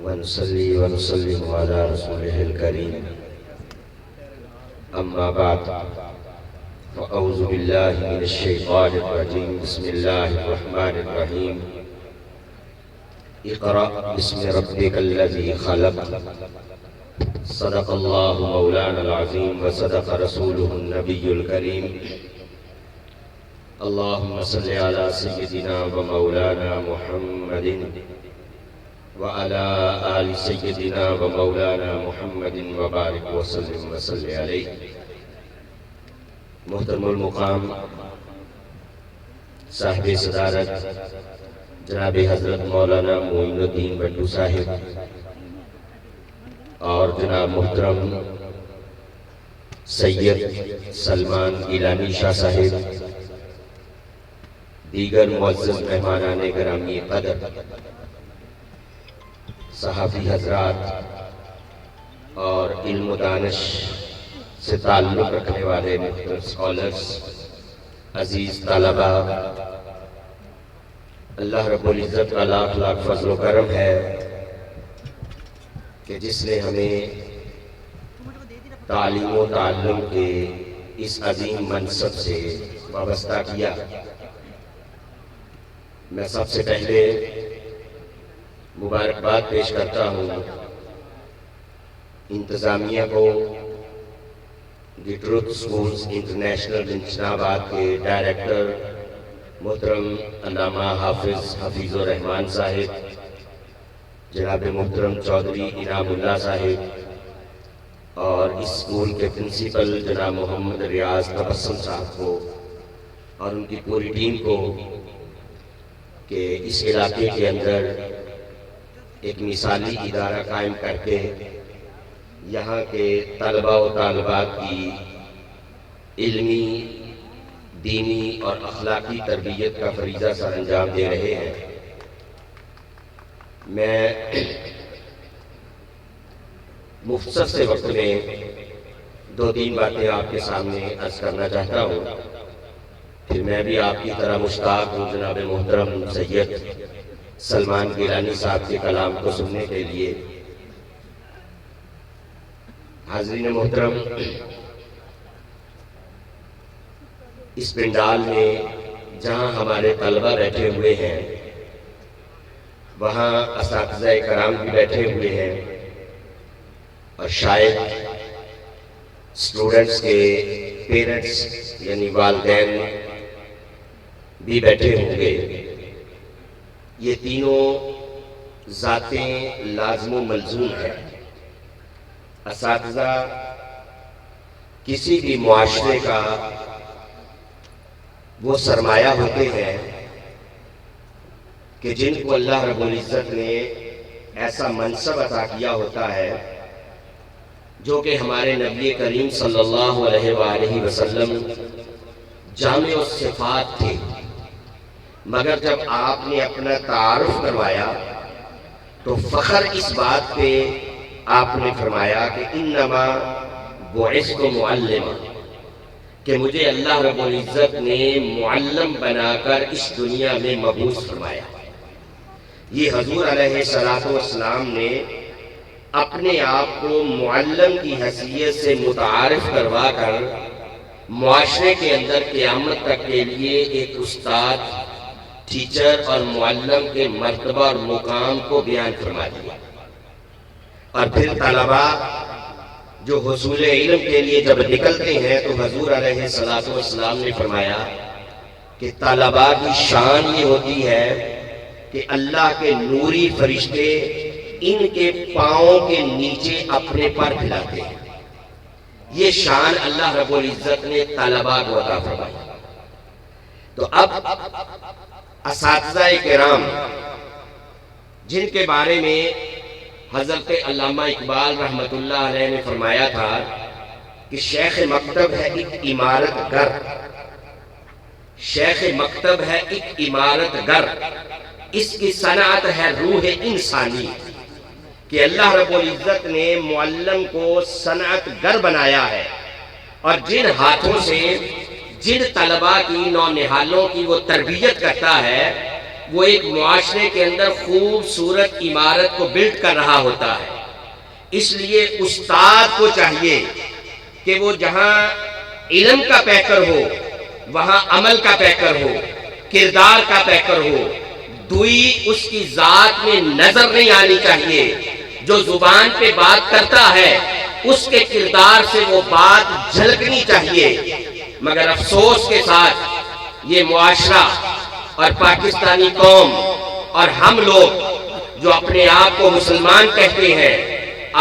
ونصلي ونسلم على رسوله الكريم أما بعد فأعوذ بالله من الشيطان الرجيم بسم الله الرحمن الرحيم اقرأ باسم ربك الذي خلق صدق الله مولانا العظيم وصدق رسوله النبي الكريم اللهم صل على سيدنا ومولانا محمد وعلى آل سيدنا ومولانا محمد وبارك وسلم وصل عليه. محترم المقام صاحب صدارت جناب حضرت مولانا معین الدین بٹو صاحب اور جناب محترم سید سلمان گیلانی شاہ صاحب، دیگر معزز مہمانان گرامی قدر، صحافی حضرات اور علم و دانش سے تعلق رکھنے والے مختلف اسکالرز، عزیز طلبہ، اللہ رب العزت کا لاکھ لاکھ فضل و کرم ہے کہ جس نے ہمیں تعلیم و تعلم کے اس عظیم منصب سے وابستہ کیا۔ میں سب سے پہلے مبارکباد پیش کرتا ہوں انتظامیہ کو، دی ٹروتھ اسکولز انٹرنیشنل جناب آباد کے ڈائریکٹر محترم علامہ حافظ حفیظ الرحمان صاحب، جناب محترم چودھری انعام اللہ صاحب، اور اس اسکول کے پرنسپل جناب محمد ریاض تبسم صاحب کو اور ان کی پوری ٹیم کو کہ اس علاقے کے اندر ایک مثالی ادارہ قائم کر کے یہاں کے طلباء و طالبات کی علمی، دینی اور اخلاقی تربیت کا فریضہ سر انجام دے رہے ہیں۔ میں مختصر سے وقت میں دو تین باتیں آپ کے سامنے عرض کرنا چاہتا ہوں، پھر میں بھی آپ کی طرح مشتاق ہوں جناب محترم سید سلمان گیلانی صاحب کے کلام کو سننے کے لیے۔ حاضرین محترم، اس پنڈال میں جہاں ہمارے طلبہ بیٹھے ہوئے ہیں، وہاں اساتذہ کرام بھی بیٹھے ہوئے ہیں، اور شاید اسٹوڈنٹس کے پیرنٹس یعنی والدین بھی بیٹھے ہوں گے۔ یہ تینوں ذاتیں لازم و ملزوم ہیں۔ اساتذہ کسی بھی معاشرے کا وہ سرمایہ ہوتے ہیں کہ جن کو اللہ رب العزت نے ایسا منصب عطا کیا ہوتا ہے جو کہ ہمارے نبی کریم صلی اللہ علیہ وآلہ وسلم جامع الصفات تھے، مگر جب آپ نے اپنا تعارف کروایا تو فخر اس بات پہ آپ نے فرمایا کہ انما بعثت معلما، کہ مجھے اللہ رب العزت نے معلم بنا کر اس دنیا میں مبعوث فرمایا۔ یہ حضور علیہ السلام نے اپنے آپ کو معلم کی حیثیت سے متعارف کروا کر معاشرے کے اندر قیامت تک کے لیے ایک استاد، ٹیچر اور معلم کے مرتبہ اور مقام کو بیان فرما دیا۔ اور پھر طلبہ جو حصول علم کے لیے جب نکلتے ہیں تو حضور علیہ السلام نے فرمایا کہ طلبہ کی شان یہ ہوتی ہے کہ اللہ کے نوری فرشتے ان کے پاؤں کے نیچے اپنے پر پھیلاتے ہیں۔ یہ شان اللہ رب العزت نے طلبہ کو عطا فرمائی۔ تو اب اساتذہ کرام جن کے بارے میں حضرت علامہ اقبال رحمۃ اللہ علیہ نے فرمایا تھا کہ شیخ مکتب ہے ایک عمارت گر، شیخ مکتب ہے ایک عمارت گر، اس کی صنعت ہے روح انسانی، کہ اللہ رب العزت نے معلم کو صنعت گر بنایا ہے، اور جن ہاتھوں سے جن طلباء کی نونہالوں کی وہ تربیت کرتا ہے، وہ ایک معاشرے کے اندر خوبصورت عمارت کو بلڈ کر رہا ہوتا ہے۔ اس لیے استاد کو چاہیے کہ وہ جہاں علم کا پیکر ہو وہاں عمل کا پیکر ہو، کردار کا پیکر ہو، دوئی اس کی ذات میں نظر نہیں آنی چاہیے۔ جو زبان پہ بات کرتا ہے اس کے کردار سے وہ بات جھلکنی چاہیے۔ مگر افسوس کے ساتھ یہ معاشرہ اور پاکستانی قوم اور ہم لوگ جو اپنے آپ کو مسلمان کہتے ہیں،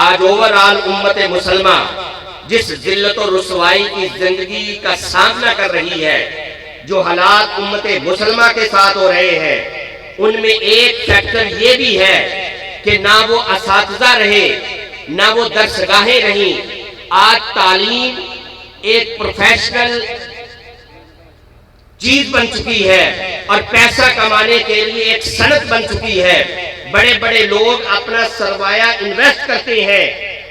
آج اوورآل امت مسلمہ جس ذلت و رسوائی کی زندگی کا سامنا کر رہی ہے، جو حالات امت مسلمہ کے ساتھ ہو رہے ہیں، ان میں ایک فیکٹر یہ بھی ہے کہ نہ وہ اساتذہ رہے نہ وہ درسگاہیں رہیں۔ آج تعلیم ایک پروفیشنل چیز بن چکی ہے اور پیسہ کمانے کے لیے ایک صنعت بن چکی ہے۔ بڑے بڑے لوگ اپنا سرمایہ انویسٹ کرتے ہیں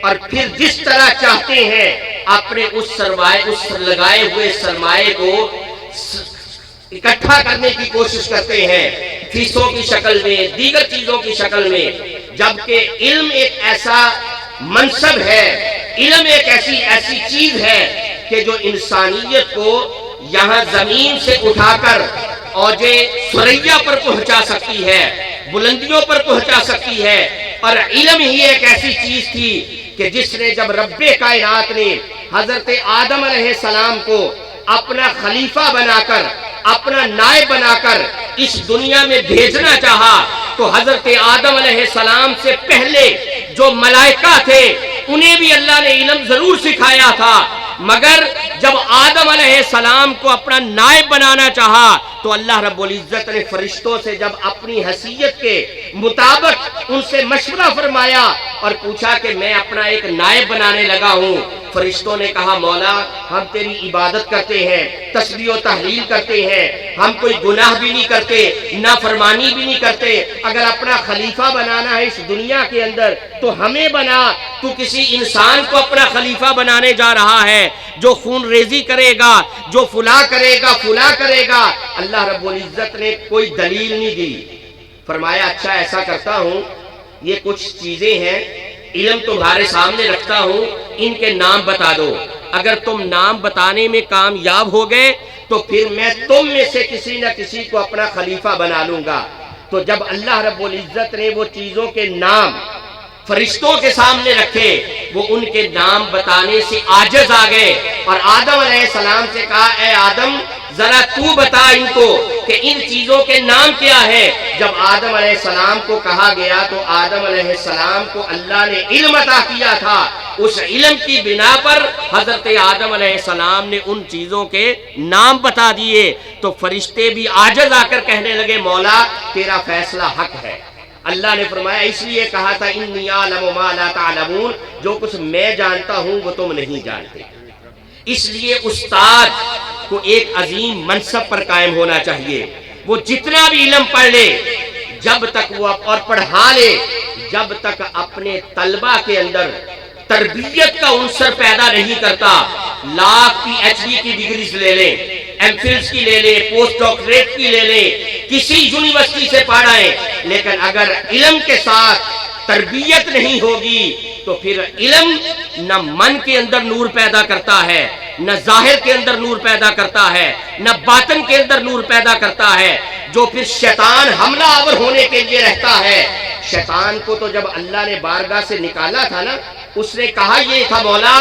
اور پھر جس طرح چاہتے ہیں اپنے اس لگائے ہوئے سرمایہ کو اکٹھا کرنے کی کوشش کرتے ہیں، فیسوں کی شکل میں، دیگر چیزوں کی شکل میں، جبکہ علم ایک ایسا منصب ہے، علم ایک ایسی چیز ہے کہ جو انسانیت کو یہاں زمین سے اٹھا کر اوجے ثریا پر پہنچا سکتی ہے، بلندیوں پر پہنچا سکتی ہے۔ اور علم ہی ایک ایسی چیز تھی کہ جس نے جب رب کائنات نے حضرت آدم علیہ السلام کو اپنا خلیفہ بنا کر، اپنا نائب بنا کر اس دنیا میں بھیجنا چاہا تو حضرت آدم علیہ السلام سے پہلے جو ملائکہ تھے انہیں بھی اللہ نے علم ضرور سکھایا تھا، مگر جب آدم علیہ السلام کو اپنا نائب بنانا چاہا تو اللہ رب العزت نے فرشتوں سے جب اپنی حیثیت کے مطابق ان سے مشورہ فرمایا اور پوچھا کہ میں اپنا ایک نائب بنانے لگا ہوں، فرشتوں نے کہا مولا ہم تیری عبادت کرتے ہیں، تسبیح و تحلیل کرتے ہیں، ہم کوئی گناہ بھی نہیں کرتے، نافرمانی بھی نہیں کرتے، اگر اپنا خلیفہ بنانا ہے اس دنیا کے اندر تو ہمیں بنا، تو کسی انسان کو اپنا خلیفہ بنانے جا رہا ہے جو خون ریزی کرے گا، جو فلاں کرے گا۔ اللہ رب العزت نے کوئی دلیل نہیں دی، فرمایا اچھا ایسا کرتا ہوں، یہ کچھ چیزیں ہیں علم تمہارے سامنے رکھتا ہوں، ان کے نام بتا دو، اگر تم نام بتانے میں کامیاب ہو گئے تو پھر میں تم میں سے کسی نہ کسی کو اپنا خلیفہ بنا لوں گا۔ تو جب اللہ رب العزت نے وہ چیزوں کے نام فرشتوں کے سامنے رکھے، وہ ان کے نام بتانے سے عاجز آ گئے اور آدم علیہ السلام سے کہا اے آدم ذرا تو بتا ان کو کہ ان چیزوں کے نام کیا ہے۔ جب آدم علیہ السلام کو کہا گیا تو آدم علیہ السلام کو اللہ نے علم عطا کیا تھا، اس علم کی بنا پر حضرت آدم علیہ السلام نے ان چیزوں کے نام بتا دیے تو فرشتے بھی عاجز آ کر کہنے لگے مولا تیرا فیصلہ حق ہے۔ اللہ نے فرمایا اس لیے کہا تھا انی اعلم ما لا تعلمون، جو کچھ میں جانتا ہوں وہ تم نہیں جانتے۔ اس لیے استاد کو ایک عظیم منصب پر قائم ہونا چاہیے، وہ جتنا بھی علم پڑھ لے جب تک وہ اور پڑھا لے جب تک اپنے طلبہ کے اندر تربیت کا عنصر پیدا نہیں کرتا، لاکھ کی ایچ ڈی کی ڈگریز لے لیں، ایم فلز کی لے لیں، پوسٹ ڈاکٹریٹ کی لے لیں، کسی یونیورسٹی سے پڑھائیں، لیکن اگر علم کے ساتھ تربیت نہیں ہوگی تو پھر علم نہ من کے اندر نور پیدا کرتا ہے، نہ ظاہر کے اندر نور پیدا کرتا ہے، نہ باطن کے اندر نور پیدا کرتا ہے، جو پھر شیطان حملہ آور ہونے کے لیے رہتا ہے۔ شیطان کو تو جب اللہ نے بارگاہ سے نکالا تھا نا، اس نے کہا یہ تھا مولا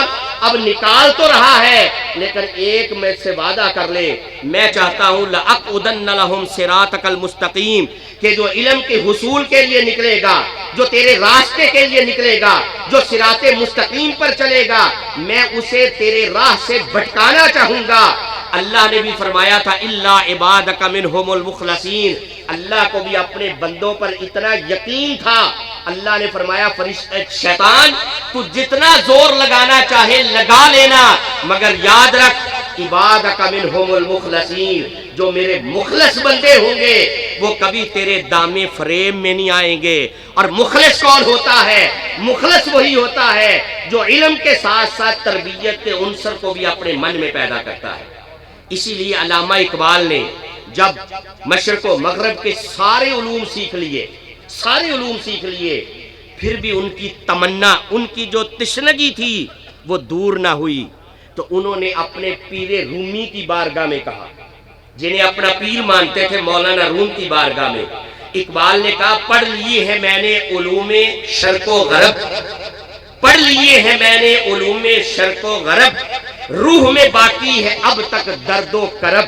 اب نکال تو رہا ہے لیکن ایک میں سے وعدہ کر لے، میں چاہتا ہوں لَأَقْعُدَنَّ لَهُمْ صِرَاطَكَ الْمُسْتَقِيمَ، کہ جو علم کے حصول کے لیے نکلے گا، جو تیرے راستے کے لیے نکلے گا، جو صراط مستقیم پر چلے گا، میں اسے تیرے راہ سے بھٹکانا چاہوں گا۔ اللہ نے بھی فرمایا تھا اِلَّا عِبَادَكَ مِنْهُمُ الْمُخْلَصِينَ، اللہ کو بھی اپنے بندوں پر اتنا یقین تھا، اللہ نے فرمایا شیطان تو جتنا زور لگانا چاہے لگا لینا، مگر یاد رکھ عبادک منہم المخلصین، جو میرے مخلص بندے ہوں گے وہ کبھی تیرے دامے فریم میں نہیں آئیں گے۔ اور مخلص کون ہوتا ہے؟ مخلص وہی ہوتا ہے جو علم کے ساتھ ساتھ تربیت کے عنصر کو بھی اپنے من میں پیدا کرتا ہے۔ اسی لیے علامہ اقبال نے جب مشرق و مغرب کے سارے علوم سیکھ لیے پھر بھی ان کی تمنا، ان کی جو تشنگی تھی وہ دور نہ ہوئی، تو انہوں نے اپنے پیر رومی کی بارگاہ میں کہا، جنہیں اپنا پیر مانتے تھے مولانا روم کی بارگاہ میں، اقبال نے کہا پڑھ لیے ہیں میں نے علوم شرق و غرب، پڑھ لیے ہیں میں نے علوم شرق و غرب، روح میں باقی ہے اب تک درد و کرب،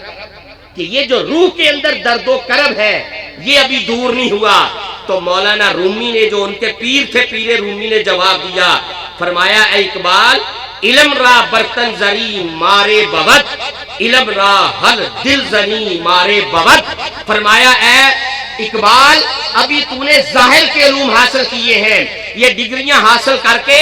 کہ یہ جو روح کے اندر درد و کرب ہے یہ ابھی دور نہیں ہوا۔ تو مولانا رومی نے، جو ان کے پیر تھے، پیر رومی نے جواب دیا، فرمایا اے اقبال، علم را برتن زری مارے بوت، علم را ہر دل زنی مارے بوت، فرمایا اے اقبال ابھی تو نے ظاہر کے علوم حاصل کیے ہیں، یہ ڈگریاں حاصل کر کے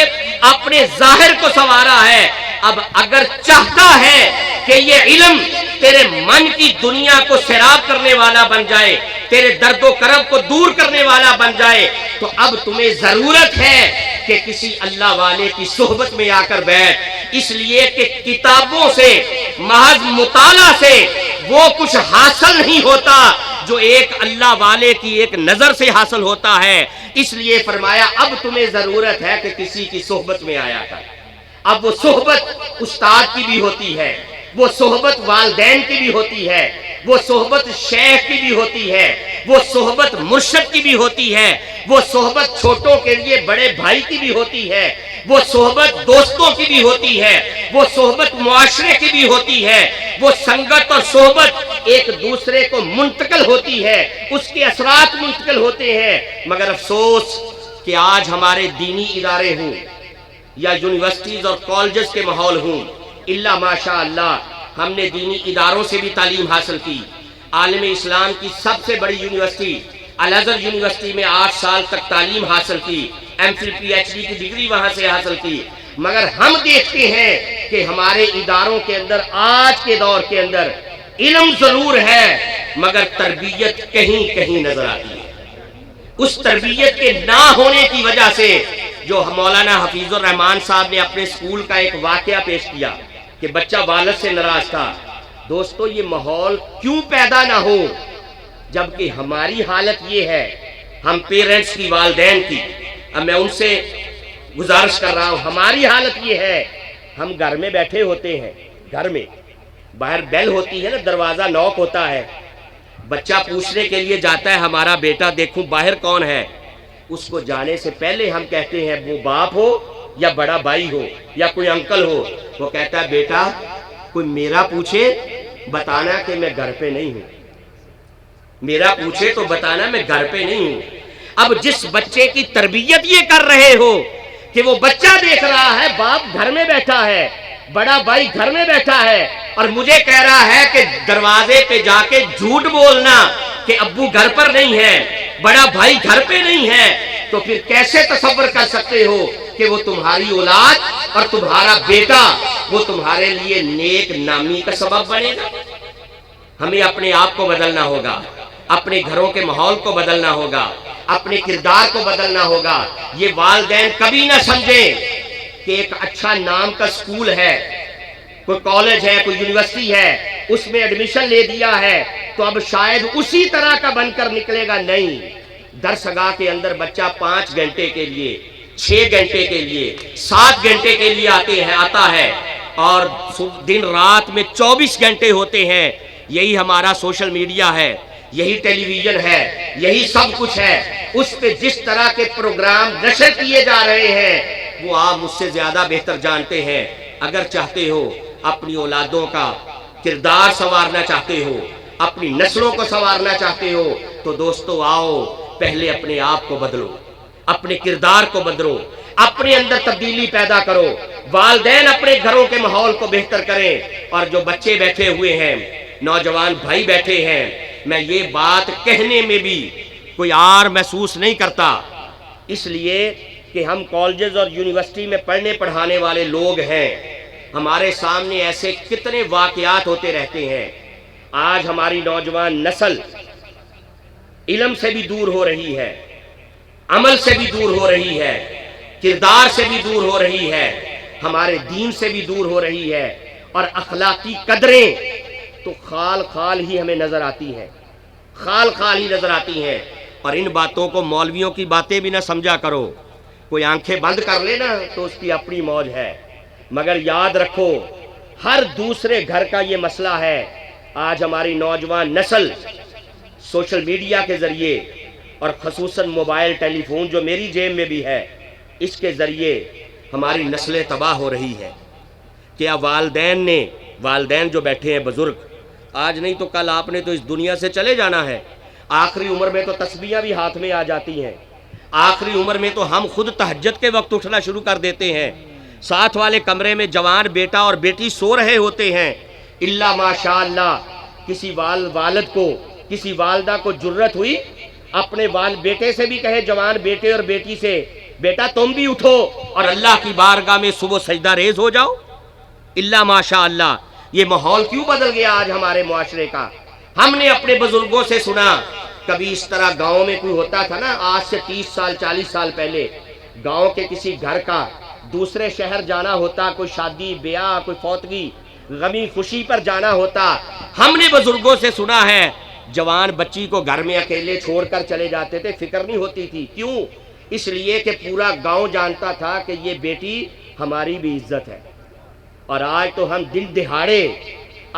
اپنے ظاہر کو سنوارا ہے، اب اگر چاہتا ہے کہ یہ علم تیرے من کی دنیا کو سیراب کرنے والا بن جائے، تیرے درد و کرب کو دور کرنے والا بن جائے، تو اب تمہیں ضرورت ہے کہ کسی اللہ والے کی صحبت میں آ کر بیٹھ، اس لیے کہ کتابوں سے، محض مطالعہ سے وہ کچھ حاصل نہیں ہوتا جو ایک اللہ والے کی ایک نظر سے حاصل ہوتا ہے۔ اس لیے فرمایا اب تمہیں ضرورت ہے کہ کسی کی صحبت میں آیا کر۔ اب وہ صحبت استاد کی بھی ہوتی ہے، وہ صحبت والدین کی بھی ہوتی ہے، وہ صحبت شیخ کی بھی ہوتی ہے، وہ صحبت مرشد کی بھی ہوتی ہے، وہ صحبت چھوٹوں کے لیے بڑے بھائی کی بھی ہوتی ہے، وہ صحبت دوستوں کی بھی ہوتی ہے، وہ صحبت معاشرے کی بھی ہوتی ہے، وہ سنگت اور صحبت ایک دوسرے کو منتقل ہوتی ہے، اس کے اثرات منتقل ہوتے ہیں۔ مگر افسوس کہ آج ہمارے دینی ادارے ہوں یا یونیورسٹیز اور کالجز کے ماحول ہوں، اللہ ماشاء اللہ ہم نے دینی اداروں سے بھی تعلیم حاصل کی۔ عالم اسلام کی سب سے بڑی یونیورسٹی الازہر یونیورسٹی میں 8 سال تک تعلیم حاصل کی، M Phil P H D کی ڈگری وہاں سے حاصل کی، مگر ہم دیکھتے ہیں کہ ہمارے اداروں کے اندر آج کے دور کے اندر علم ضرور ہے مگر تربیت کہیں کہیں نظر آتی ہے۔ اس تربیت کے نہ ہونے کی وجہ سے جو مولانا حفیظ الرحمان صاحب نے اپنے اسکول کا ایک واقعہ پیش کیا کہ بچہ والد سے ناراض تھا۔ دوستو یہ ماحول کیوں پیدا نہ ہو جبکہ ہماری حالت یہ ہے، ہم پیرنٹس کی، والدین کی، اب میں ان سے گزارش کر رہا ہوں، ہماری حالت یہ ہے، ہم گھر میں بیٹھے ہوتے ہیں، گھر میں باہر بیل ہوتی ہے نا، دروازہ نوک ہوتا ہے، بچہ پوچھنے کے لیے جاتا ہے ہمارا بیٹا دیکھوں باہر کون ہے، اس کو جانے سے پہلے ہم کہتے ہیں وہ باپ ہو یا بڑا بھائی ہو یا کوئی انکل ہو، وہ کہتا ہے بیٹا کوئی میرا پوچھے بتانا کہ میں گھر پہ نہیں ہوں، میرا پوچھے تو بتانا میں گھر پہ نہیں ہوں۔ اب جس بچے کی تربیت یہ کر رہے ہو کہ وہ بچہ دیکھ رہا ہے باپ گھر میں بیٹھا ہے، بڑا بھائی گھر میں بیٹھا ہے، اور مجھے کہہ رہا ہے کہ دروازے پہ جا کے جھوٹ بولنا کہ ابو گھر پر نہیں ہے، بڑا بھائی گھر پہ نہیں ہے، تو پھر کیسے تصور کر سکتے ہو کہ وہ تمہاری اولاد اور تمہارا بیٹا وہ تمہارے لیے نیک نامی کا سبب بنے گا؟ ہمیں اپنے آپ کو بدلنا ہوگا، اپنے گھروں کے ماحول کو بدلنا ہوگا، اپنے کردار کو بدلنا ہوگا۔ یہ والدین کبھی نہ سمجھیں کہ ایک اچھا نام کا سکول ہے، کوئی کالج ہے، کوئی یونیورسٹی ہے، اس میں ایڈمیشن لے دیا ہے تو اب شاید اسی طرح کا بن کر نکلے گا، نہیں۔ درسگاہ کے اندر بچہ 5 گھنٹے کے لیے، 6 گھنٹے کے لیے، 7 گھنٹے کے لیے آتا ہے، اور دن رات میں 24 گھنٹے ہوتے ہیں۔ یہی ہمارا سوشل میڈیا ہے، یہی ٹیلی ویژن ہے، یہی سب کچھ ہے، اس پہ جس طرح کے پروگرام نشر کیے جا رہے ہیں وہ آپ مجھ سے زیادہ بہتر جانتے ہیں۔ اگر چاہتے ہو اپنی اولادوں کا کردار سنوارنا چاہتے ہو، اپنی نسلوں کو سنوارنا چاہتے ہو، تو دوستو آؤ پہلے اپنے آپ کو بدلو، اپنے کردار کو بدلو، اپنے اندر تبدیلی پیدا کرو، والدین اپنے گھروں کے ماحول کو بہتر کریں، اور جو بچے بیٹھے ہوئے ہیں، نوجوان بھائی بیٹھے ہیں، میں یہ بات کہنے میں بھی کوئی عار محسوس نہیں کرتا، اس لیے کہ ہم کالجز اور یونیورسٹی میں پڑھنے پڑھانے والے لوگ ہیں، ہمارے سامنے ایسے کتنے واقعات ہوتے رہتے ہیں۔ آج ہماری نوجوان نسل علم سے بھی دور ہو رہی ہے، عمل سے بھی دور ہو رہی ہے، کردار سے بھی دور ہو رہی ہے، ہمارے دین سے بھی دور ہو رہی ہے، اور اخلاقی قدریں تو خال خال ہی ہمیں نظر آتی ہیں، خال خال ہی نظر آتی ہیں۔ اور ان باتوں کو مولویوں کی باتیں بھی نہ سمجھا کرو، کوئی آنکھیں بند کر لے نا تو اس کی اپنی موج ہے، مگر یاد رکھو ہر دوسرے گھر کا یہ مسئلہ ہے۔ آج ہماری نوجوان نسل سوشل میڈیا کے ذریعے اور خصوصاً موبائل ٹیلی فون جو میری جیب میں بھی ہے، اس کے ذریعے ہماری نسلیں تباہ ہو رہی ہے۔ کیا والدین جو بیٹھے ہیں بزرگ، آج نہیں تو کل آپ نے تو اس دنیا سے چلے جانا ہے، آخری عمر میں تو تسبیحاں بھی ہاتھ میں آ جاتی ہیں، آخری عمر میں تو ہم خود تہجد کے وقت اٹھنا شروع کر دیتے ہیں، ساتھ والے کمرے میں جوان بیٹا اور بیٹی سو رہے ہوتے ہیں، الا ماشاء اللہ کسی والد کو، کسی والدہ کو جرت ہوئی اپنے بیٹے سے بھی کہے، جوان بیٹے اور بیٹی سے، بیٹا تم بھی اٹھو اور اللہ کی بارگاہ میں صبح سجدہ ریز ہو جاؤ، الا ماشاء اللہ۔ یہ ماحول کیوں بدل گیا آج ہمارے معاشرے کا؟ ہم نے اپنے بزرگوں سے سنا، کبھی اس طرح گاؤں میں کوئی ہوتا تھا نا، آج سے 30 سال 40 سال پہلے گاؤں کے کسی گھر کا دوسرے شہر جانا ہوتا، کوئی شادی بیاہ، کوئی فوتگی، غمی خوشی پر جانا ہوتا، ہم نے بزرگوں سے سنا ہے جوان بچی کو گھر میں اکیلے چھوڑ کر چلے جاتے تھے، فکر نہیں ہوتی تھی۔ کیوں؟ اس لیے کہ پورا گاؤں جانتا تھا کہ یہ بیٹی ہماری بھی عزت ہے۔ اور آج تو ہم دن دہاڑے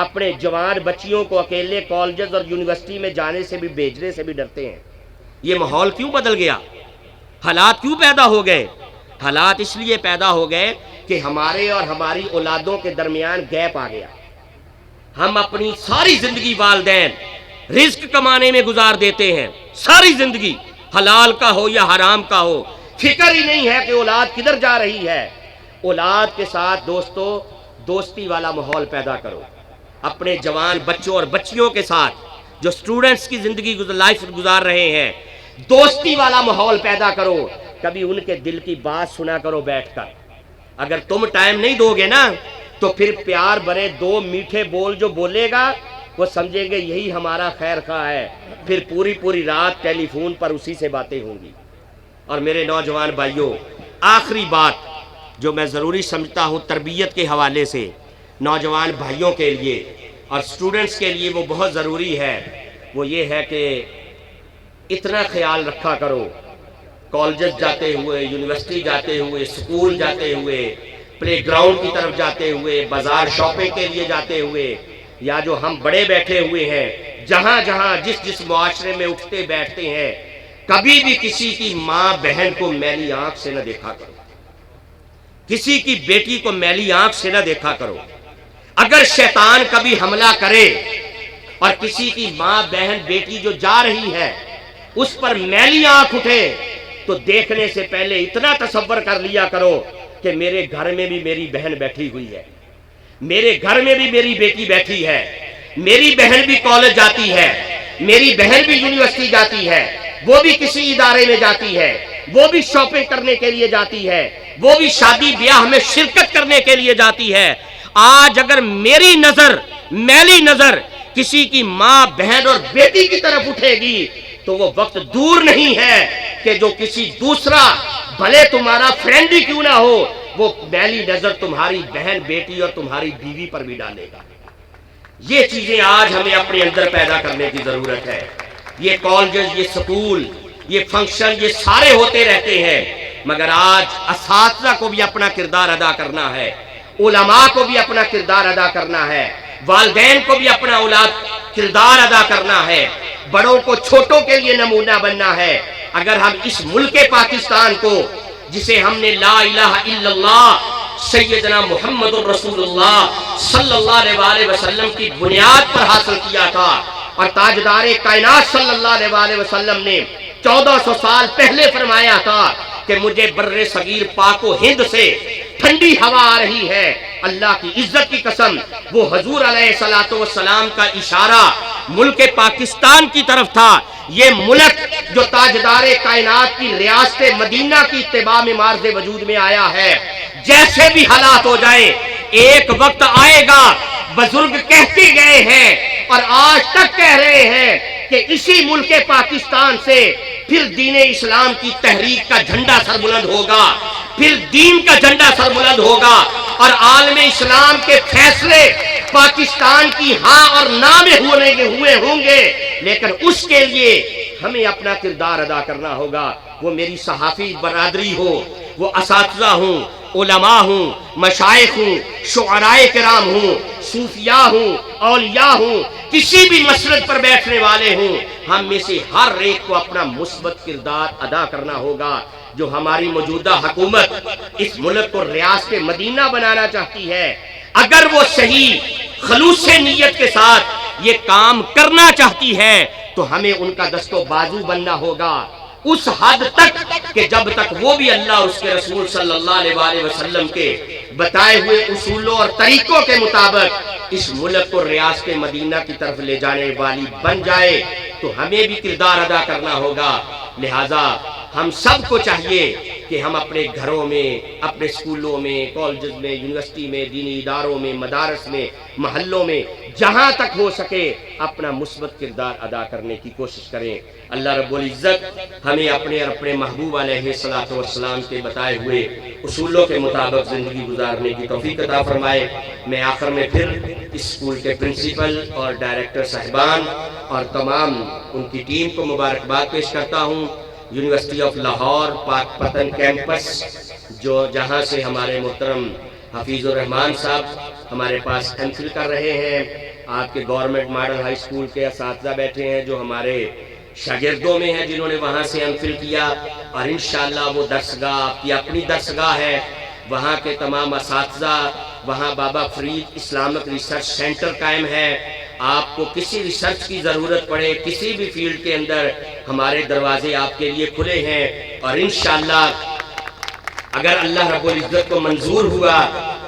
اپنے جوان بچیوں کو اکیلے کالجز اور یونیورسٹی میں جانے سے بھی، بھیجنے سے بھی ڈرتے ہیں۔ یہ ماحول کیوں بدل گیا؟ حالات کیوں پیدا ہو گئے؟ حالات اس لیے پیدا ہو گئے کہ ہمارے اور ہماری اولادوں کے درمیان گیپ آ گیا۔ ہم اپنی ساری زندگی والدین رزق کمانے میں گزار دیتے ہیں، ساری زندگی، حلال کا ہو یا حرام کا ہو، فکر ہی نہیں ہے کہ اولاد کدھر جا رہی ہے۔ اولاد کے ساتھ دوستی والا ماحول پیدا کرو، اپنے جوان بچوں اور بچیوں کے ساتھ جو سٹوڈنٹس کی زندگی لائف گزار رہے ہیں، دوستی والا ماحول پیدا کرو، کبھی ان کے دل کی بات سنا کرو بیٹھ کر۔ اگر تم ٹائم نہیں دو گے نا تو پھر پیار بھرے دو میٹھے بول جو بولے گا وہ سمجھیں گے یہی ہمارا خیر خواہ ہے، پھر پوری رات ٹیلی فون پر اسی سے باتیں ہوں گی۔ اور میرے نوجوان بھائیوں، آخری بات جو میں ضروری سمجھتا ہوں تربیت کے حوالے سے نوجوان بھائیوں کے لیے اور سٹوڈنٹس کے لیے وہ بہت ضروری ہے، وہ یہ ہے کہ اتنا خیال رکھا کرو، کالجز جاتے ہوئے، یونیورسٹی جاتے ہوئے، سکول جاتے ہوئے، پلے گراؤنڈ کی طرف جاتے ہوئے، بازار شاپنگ کے لیے جاتے ہوئے، یا جو ہم بڑے بیٹھے ہوئے ہیں، جہاں جہاں جس معاشرے میں اٹھتے بیٹھتے ہیں، کبھی بھی کسی کی ماں بہن کو میلی آنکھ سے نہ دیکھا کرو، کسی کی بیٹی کو میلی آنکھ سے نہ دیکھا کرو۔ اگر شیطان کبھی حملہ کرے اور کسی کی ماں بہن بیٹی جو جا رہی ہے اس پر میلی آنکھ اٹھے تو دیکھنے سے پہلے اتنا تصور کر لیا کرو کہ میرے گھر میں بھی میری بہن بیٹھی ہوئی ہے، میرے گھر میں بھی میری بیٹی بیٹھی ہے، میری بہن بھی کالج جاتی ہے، میری بہن بھی یونیورسٹی جاتی ہے، وہ بھی کسی ادارے میں جاتی ہے، وہ بھی شاپنگ کرنے کے لیے جاتی ہے، وہ بھی شادی بیاہ میں شرکت کرنے کے لیے جاتی ہے۔ آج اگر میری نظر، میلی نظر کسی کی ماں بہن اور بیٹی کی طرف اٹھے گی تو وہ وقت دور نہیں ہے کہ جو کسی دوسرا، بھلے تمہارا فرینڈ ہی کیوں نہ ہو، وہ میلی نظر تمہاری بہن بیٹی اور تمہاری بیوی پر بھی ڈالے گا۔ یہ چیزیں آج ہمیں اپنے اندر پیدا کرنے کی ضرورت ہے۔ یہ کالجز، یہ سکول، یہ فنکشن، یہ سارے ہوتے رہتے ہیں، مگر آج اساتذہ کو بھی اپنا کردار ادا کرنا ہے، علماء کو بھی اپنا کردار ادا کرنا ہے، والدین کو بھی اپنا کردار ادا کرنا ہے، بڑوں کو چھوٹوں کے لیے نمونہ بننا ہے۔ اگر ہم اس ملک پاکستان کو، جسے ہم نے لا الہ الا اللہ سیدنا محمد الرسول اللہ صلی اللہ علیہ وسلم کی بنیاد پر حاصل کیا تھا، اور تاجدار کائنات صلی اللہ علیہ وسلم نے 1400 سال پہلے فرمایا تھا کہ مجھے بر صغیر پاک و ہند سے ٹھنڈی ہوا آ رہی ہے، اللہ کی عزت کی قسم وہ حضور علیہ السلام کا اشارہ ملک پاکستان کی طرف تھا۔ یہ ملک جو تاجدار کائنات کی ریاست مدینہ کی اتباع میں مارز وجود میں آیا ہے، جیسے بھی حالات ہو جائیں ایک وقت آئے گا، بزرگ کہتے گئے ہیں اور آج تک کہہ رہے ہیں کہ اسی ملک پاکستان سے پھر دین اسلام کی تحریک کا جھنڈا سربلند ہوگا، پھر دین کا جھنڈا سربلند ہوگا، اور عالم اسلام کے فیصلے پاکستان کی ہاں اور نہ میں ہوئے ہوں گے، لیکن اس کے لیے ہمیں اپنا کردار ادا کرنا ہوگا۔ وہ میری صحافی برادری ہو، وہ اساتذہ ہوں، علماء ہوں، مشائخ ہوں، شعراء کرام ہوں، صوفیاء ہوں، اولیاء ہوں، کسی بھی مسجد پر بیٹھنے والے ہوں، ہم میں سے ہر ایک کو اپنا مثبت کردار ادا کرنا ہوگا۔ جو ہماری موجودہ حکومت اس ملک کو ریاست مدینہ بنانا چاہتی ہے، اگر وہ صحیح خلوص نیت کے ساتھ یہ کام کرنا چاہتی ہے تو ہمیں ان کا دست و بازو بننا ہوگا، اس حد تک کہ جب تک وہ بھی اللہ اور اس کے رسول صلی اللہ علیہ وسلم کے بتائے ہوئے اصولوں اور طریقوں کے مطابق اس ملک کو ریاست مدینہ کی طرف لے جانے والی بن جائے تو ہمیں بھی کردار ادا کرنا ہوگا۔ لہٰذا ہم سب کو چاہیے کہ ہم اپنے گھروں میں، اپنے اسکولوں میں، کالجز میں، یونیورسٹی میں، دینی اداروں میں، مدارس میں، محلوں میں جہاں تک ہو سکے اپنا مثبت کردار ادا کرنے کی کوشش کریں۔ اللہ رب العزت ہمیں اپنے اور اپنے محبوب علیہ الصلوۃ والسلام کے بتائے ہوئے اصولوں کے مطابق زندگی گزارنے کی توفیق عطا فرمائے۔ میں آخر میں پھر اسکول کے پرنسپل اور ڈائریکٹر صاحبان اور تمام ان کی ٹیم کو مبارکباد پیش کرتا ہوں۔ یونیورسٹی آف لاہور پاک پتن کیمپس جہاں سے ہمارے محترم حفیظ الرحمان صاحب ہمارے پاس ایم فل کر رہے ہیں، آپ کے گورنمنٹ ماڈل ہائی اسکول کے اساتذہ بیٹھے ہیں جو ہمارے شاگردوں میں ہیں جنہوں نے وہاں سے ایم فل کیا، اور انشاءاللہ وہ درسگاہ آپ کی اپنی درسگاہ ہے، وہاں کے تمام اساتذہ، وہاں بابا فرید اسلامک ریسرچ سینٹر قائم ہے۔ آپ کو کسی ریسرچ کی ضرورت پڑے کسی بھی فیلڈ کے اندر، ہمارے دروازے آپ کے لیے کھلے ہیں، اور انشاءاللہ اگر اللہ رب العزت کو منظور ہوا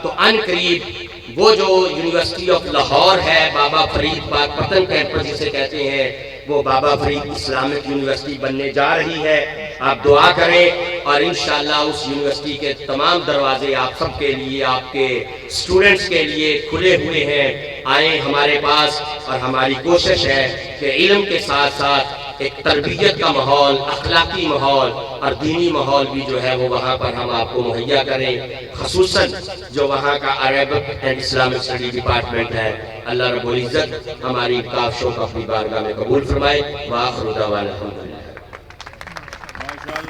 تو ان قریب وہ جو یونیورسٹی آف لاہور ہے، بابا فرید پاک پتن کیمپس جسے کہتے ہیں، وہ بابا فرید اسلامک یونیورسٹی بننے جا رہی ہے۔ آپ دعا کریں اور انشاءاللہ اس یونیورسٹی کے تمام دروازے آپ سب کے لیے، آپ کے اسٹوڈنٹس کے لیے کھلے ہوئے ہیں۔ آئیں ہمارے پاس، اور ہماری کوشش ہے کہ علم کے ساتھ ساتھ ایک تربیت کا ماحول، اخلاقی ماحول اور دینی ماحول بھی جو ہے وہ وہاں پر ہم آپ کو مہیا کریں، خصوصاً جو وہاں کا Arabic and Islamic study department ہے۔ اللہ رب العزت ہماری کاوشوں کو اپنی بارگاہ میں قبول فرمائے۔ وآخر دعوانا الحمدللہ۔